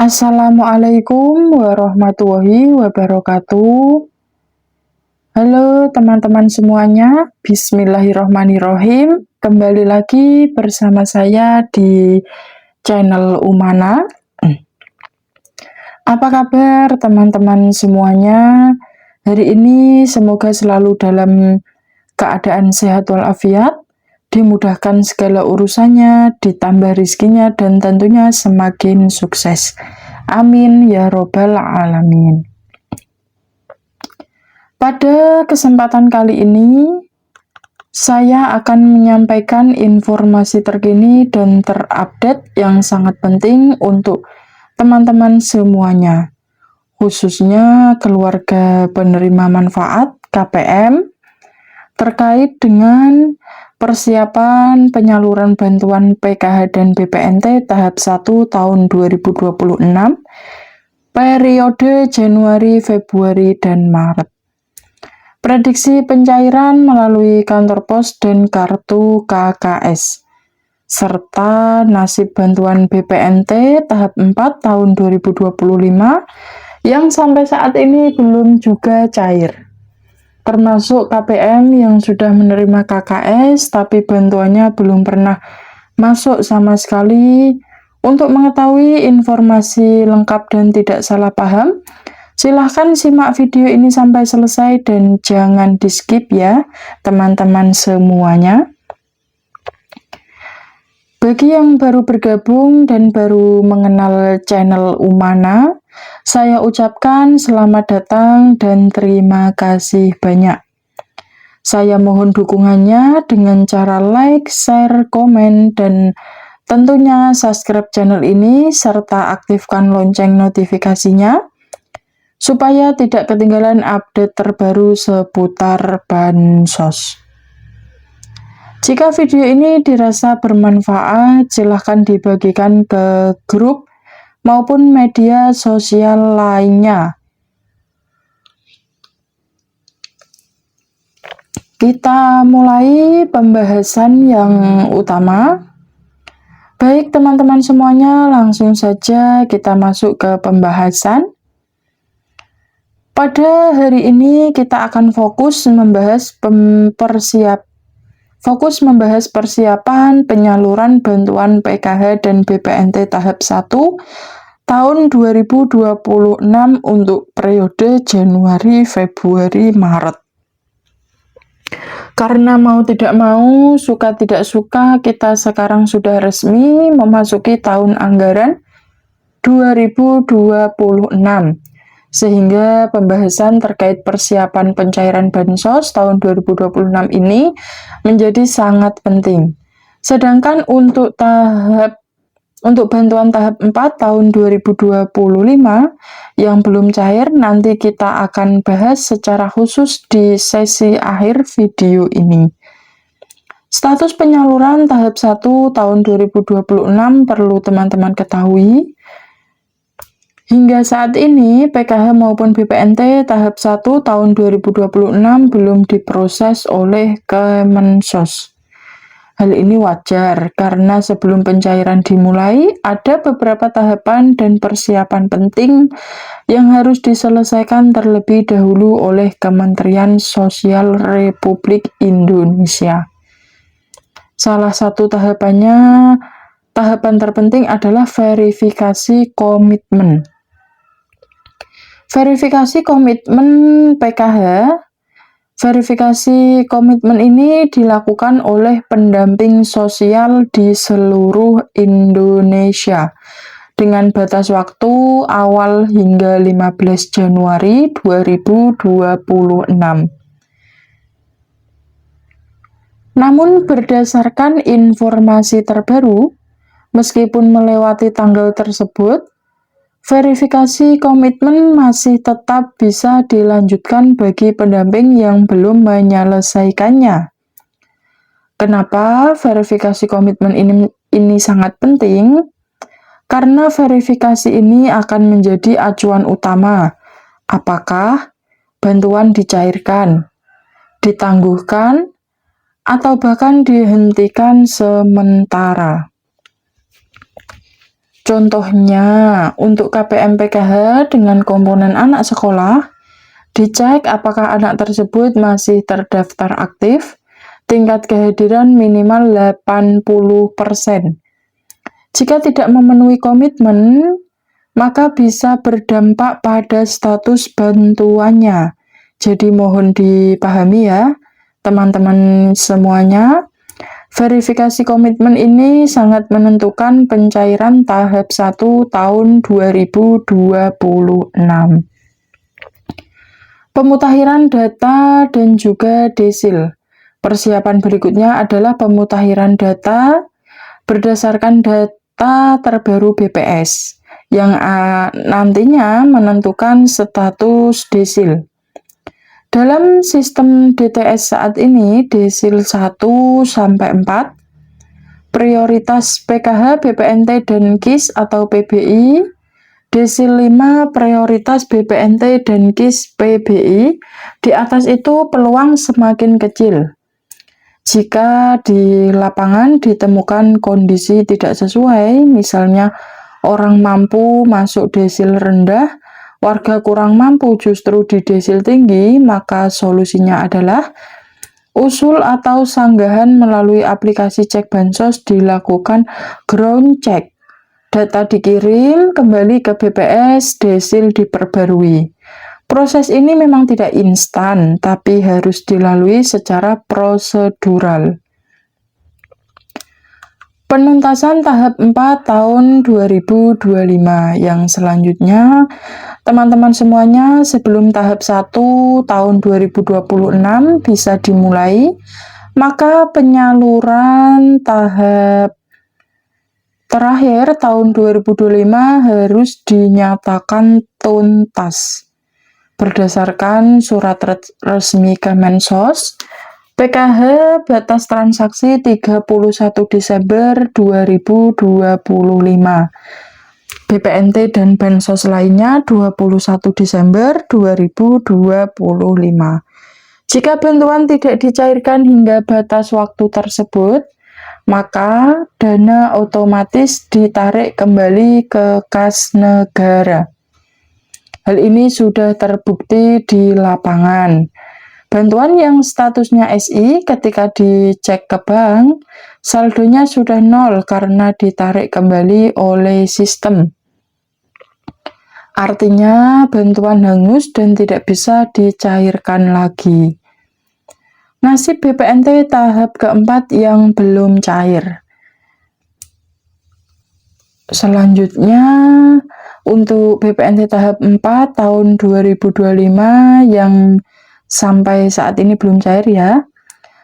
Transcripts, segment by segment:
Assalamualaikum warahmatullahi wabarakatuh. Halo teman-teman semuanya, bismillahirrohmanirrohim. Kembali lagi bersama saya di channel Umana. Apa kabar teman-teman semuanya? Hari ini semoga selalu dalam keadaan sehat walafiat, dimudahkan segala urusannya, ditambah rizkinya, dan tentunya semakin sukses. Amin ya robbal alamin. Pada kesempatan kali ini, saya akan menyampaikan informasi terkini dan terupdate yang sangat penting untuk teman-teman semuanya, khususnya keluarga penerima manfaat KPM, terkait dengan persiapan penyaluran bantuan PKH dan BPNT tahap 1 tahun 2026, periode Januari, Februari, dan Maret. Prediksi pencairan melalui kantor pos dan kartu KKS, serta nasib bantuan BPNT tahap 4 tahun 2025 yang sampai saat ini belum juga cair. Termasuk KPM yang sudah menerima KKS tapi bantuannya belum pernah masuk sama sekali. Untuk mengetahui informasi lengkap dan tidak salah paham, silahkan simak video ini sampai selesai dan jangan di skip ya teman-teman semuanya. Bagi yang baru bergabung dan baru mengenal channel Umana, saya ucapkan selamat datang dan terima kasih banyak. Saya mohon dukungannya dengan cara like, share, komen, dan tentunya subscribe channel ini serta aktifkan lonceng notifikasinya supaya tidak ketinggalan update terbaru seputar bansos. Jika video ini dirasa bermanfaat, silahkan dibagikan ke grup maupun media sosial lainnya. Kita mulai pembahasan yang utama. Baik teman-teman semuanya, langsung saja kita masuk ke pembahasan. Pada hari ini kita akan fokus membahas persiapan penyaluran bantuan PKH dan BPNT tahap 1 tahun 2026 untuk periode Januari, Februari, Maret. Karena mau tidak mau, suka tidak suka, kita sekarang sudah resmi memasuki tahun anggaran 2026. Sehingga pembahasan terkait persiapan pencairan bansos tahun 2026 ini menjadi sangat penting. Sedangkan untuk bantuan tahap 4 tahun 2025 yang belum cair, nanti kita akan bahas secara khusus di sesi akhir video ini. Status penyaluran tahap 1 tahun 2026 perlu teman-teman ketahui. Hingga saat ini, PKH maupun BPNT tahap 1 tahun 2026 belum diproses oleh Kemensos. Hal ini wajar, karena sebelum pencairan dimulai, ada beberapa tahapan dan persiapan penting yang harus diselesaikan terlebih dahulu oleh Kementerian Sosial Republik Indonesia. Salah satu tahapan terpenting adalah verifikasi komitmen. Verifikasi komitmen PKH. Verifikasi komitmen ini dilakukan oleh pendamping sosial di seluruh Indonesia dengan batas waktu awal hingga 15 Januari 2026. Namun berdasarkan informasi terbaru, meskipun melewati tanggal tersebut, verifikasi komitmen masih tetap bisa dilanjutkan bagi pendamping yang belum menyelesaikannya. Kenapa verifikasi komitmen ini sangat penting? Karena verifikasi ini akan menjadi acuan utama. Apakah bantuan dicairkan, ditangguhkan, atau bahkan dihentikan sementara. Contohnya, untuk KPM PKH dengan komponen anak sekolah, dicek apakah anak tersebut masih terdaftar aktif, tingkat kehadiran minimal 80%. Jika tidak memenuhi komitmen, maka bisa berdampak pada status bantuannya. Jadi mohon dipahami ya, teman-teman semuanya. Verifikasi komitmen ini sangat menentukan pencairan tahap 1 tahun 2026. Pemutahiran data dan juga desil. Persiapan berikutnya adalah pemutahiran data berdasarkan data terbaru BPS yang nantinya menentukan status desil. Dalam sistem DTS saat ini, desil 1 sampai 4, prioritas PKH, BPNT, dan KIS atau PBI, desil 5, prioritas BPNT dan KIS PBI, di atas itu peluang semakin kecil. Jika di lapangan ditemukan kondisi tidak sesuai, misalnya orang mampu masuk desil rendah, warga kurang mampu justru di desil tinggi, maka solusinya adalah usul atau sanggahan melalui aplikasi cek bansos dilakukan ground check. Data dikirim kembali ke BPS, desil diperbarui. Proses ini memang tidak instan, tapi harus dilalui secara prosedural. Penuntasan tahap 4 tahun 2025 yang selanjutnya, teman-teman semuanya, sebelum tahap 1 tahun 2026 bisa dimulai, maka penyaluran tahap terakhir tahun 2025 harus dinyatakan tuntas. Berdasarkan surat resmi Kemensos, PKH batas transaksi 31 Desember 2025. BPNT dan Bansos lainnya 21 Desember 2025. Jika bantuan tidak dicairkan hingga batas waktu tersebut, maka dana otomatis ditarik kembali ke kas negara. Hal ini sudah terbukti di lapangan. Bantuan yang statusnya SI ketika dicek ke bank, saldonya sudah nol karena ditarik kembali oleh sistem. Artinya bantuan hangus dan tidak bisa dicairkan lagi. Nasib BPNT tahap keempat yang belum cair. Selanjutnya, untuk BPNT tahap 4 tahun 2025 yang sampai saat ini belum cair ya,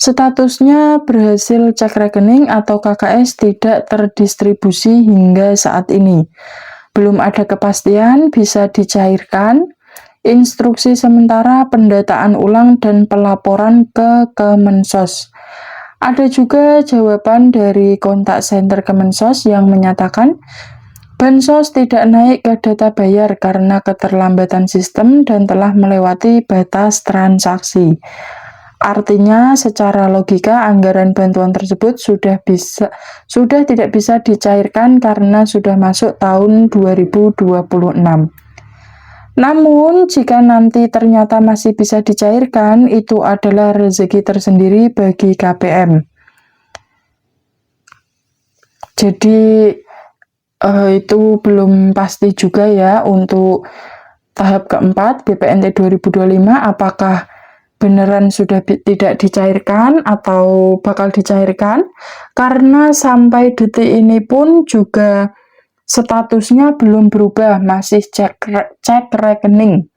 statusnya berhasil cek rekening atau KKS tidak terdistribusi hingga saat ini. Belum ada kepastian bisa dicairkan, instruksi sementara pendataan ulang dan pelaporan ke Kemensos. Ada juga jawaban dari kontak center Kemensos yang menyatakan Bansos tidak naik ke data bayar karena keterlambatan sistem dan telah melewati batas transaksi. Artinya, secara logika anggaran bantuan tersebut sudah tidak bisa dicairkan karena sudah masuk tahun 2026. Namun, jika nanti ternyata masih bisa dicairkan, itu adalah rezeki tersendiri bagi KPM. Jadi, itu belum pasti juga ya untuk tahap keempat BPNT 2025 apakah beneran sudah tidak dicairkan atau bakal dicairkan, karena sampai detik ini pun juga statusnya belum berubah, masih cek rekening,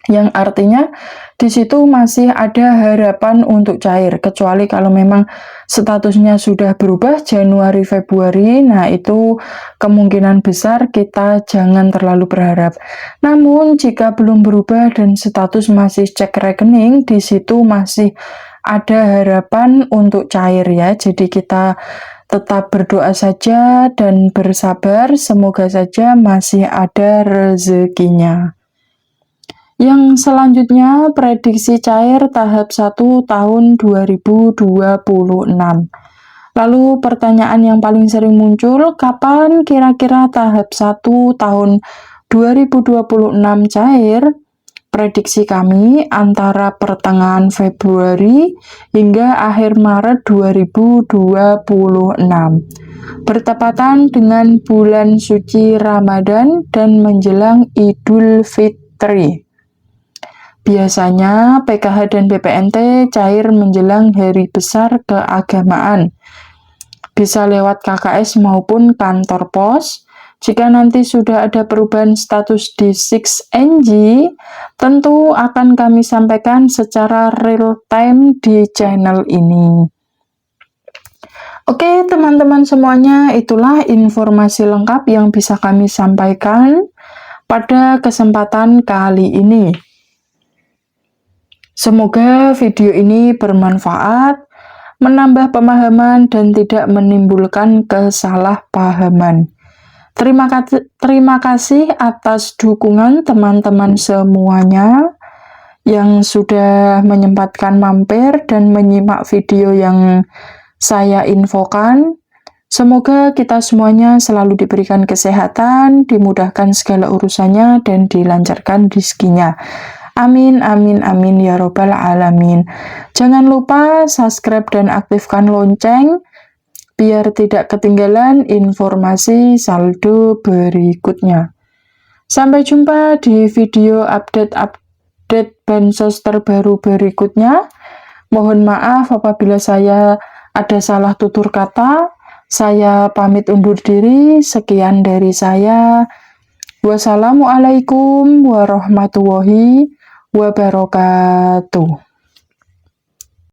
yang artinya di situ masih ada harapan untuk cair, kecuali kalau memang statusnya sudah berubah Januari Februari, nah itu kemungkinan besar kita jangan terlalu berharap. Namun jika belum berubah dan status masih cek rekening, di situ masih ada harapan untuk cair ya. Jadi kita tetap berdoa saja dan bersabar, semoga saja masih ada rezekinya. Yang selanjutnya, prediksi cair tahap 1 tahun 2026. Lalu pertanyaan yang paling sering muncul, kapan kira-kira tahap 1 tahun 2026 cair? Prediksi kami antara pertengahan Februari hingga akhir Maret 2026. Bertepatan dengan bulan suci Ramadan dan menjelang Idul Fitri. Biasanya PKH dan BPNT cair menjelang hari besar keagamaan. Bisa lewat KKS maupun kantor pos. Jika nanti sudah ada perubahan status di 6NG, tentu akan kami sampaikan secara real time di channel ini. Oke, teman-teman semuanya, itulah informasi lengkap yang bisa kami sampaikan pada kesempatan kali ini. Semoga video ini bermanfaat, menambah pemahaman dan tidak menimbulkan kesalahpahaman. Terima kasih atas dukungan teman-teman semuanya yang sudah menyempatkan mampir dan menyimak video yang saya infokan. Semoga kita semuanya selalu diberikan kesehatan, dimudahkan segala urusannya, dan dilancarkan rezekinya. Amin, amin, amin, ya robbal alamin. Jangan lupa subscribe dan aktifkan lonceng, biar tidak ketinggalan informasi saldo berikutnya. Sampai jumpa di video update bansos terbaru berikutnya. Mohon maaf apabila saya ada salah tutur kata. Saya pamit undur diri. Sekian dari saya. Wassalamualaikum warahmatullahi wabarakatuh.